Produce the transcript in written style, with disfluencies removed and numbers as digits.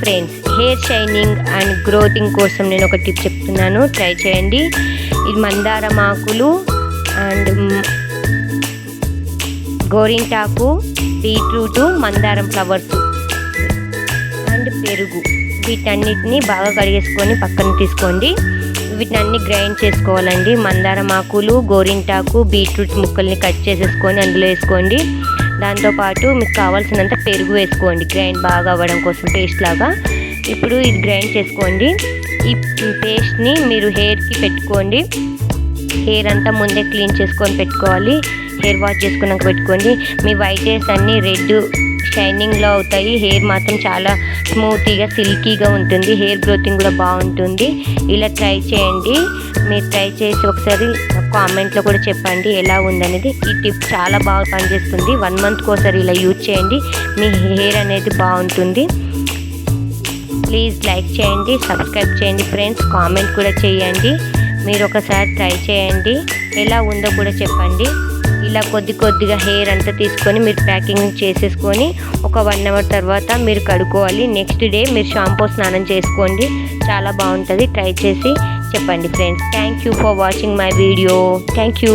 Friends, hair shining and గ్రోతింగ్ కోసం నేను ఒక టిప్ చెప్తున్నాను, ట్రై చేయండి. ఇది మందారం ఆకులు అండ్ గోరింటాకు, బీట్రూటు, మందారం ఫ్లవర్స్ అండ్ పెరుగు, వీటన్నిటిని బాగా కడిగేసుకొని పక్కన తీసుకోండి. వీటిని గ్రైండ్ చేసుకోవాలండి. మందారం ఆకులు, గోరింటాకు, బీట్రూట్ ముక్కల్ని కట్ చేసేసుకొని అందులో వేసుకోండి. దాంతోపాటు మీకు కావాల్సినంత పెరుగు వేసుకోండి, గ్రైండ్ బాగా అవ్వడం కోసం పేస్ట్ లాగా. ఇప్పుడు ఇది గ్రైండ్ చేసుకోండి. ఈ పేస్ట్ని మీరు హెయిర్కి పెట్టుకోండి. హెయిర్ అంతా ముందే క్లీన్ చేసుకొని పెట్టుకోవాలి. హెయిర్ వాష్ చేసుకున్నాక పెట్టుకోండి. మీ వైట్ హెయిర్స్ అన్నీ రెడ్ షైనింగ్లో అవుతాయి. హెయిర్ మాత్రం చాలా స్మూతీగా సిల్కీగా ఉంటుంది. హెయిర్ గ్రోతింగ్ కూడా బాగుంటుంది. ఇలా ట్రై చేయండి. మీరు ట్రై చేసి ఒకసారి కామెంట్లో కూడా చెప్పండి ఎలా ఉందనేది. ఈ టిప్ చాలా బాగా పనిచేస్తుంది. 1 మంత్కి ఒకసారి ఇలా యూజ్ చేయండి. మీ హెయిర్ అనేది బాగుంటుంది. ప్లీజ్ లైక్ చేయండి, సబ్స్క్రైబ్ చేయండి ఫ్రెండ్స్. కామెంట్ కూడా చేయండి. మీరు ఒకసారి ట్రై చేయండి, ఎలా ఉందో కూడా చెప్పండి. ఇలా కొద్దిగా హెయిర్ అంతా తీసుకొని మీరు ప్యాకింగ్ చేసేసుకొని ఒక 1 అవర్ తర్వాత మీరు కడుక్కోవాలి. నెక్స్ట్ డే మీరు షాంపూ స్నానం చేసుకోండి, చాలా బాగుంటుంది. ట్రై చేసి చెప్పండి friends. Thank you for watching my video. Thank you.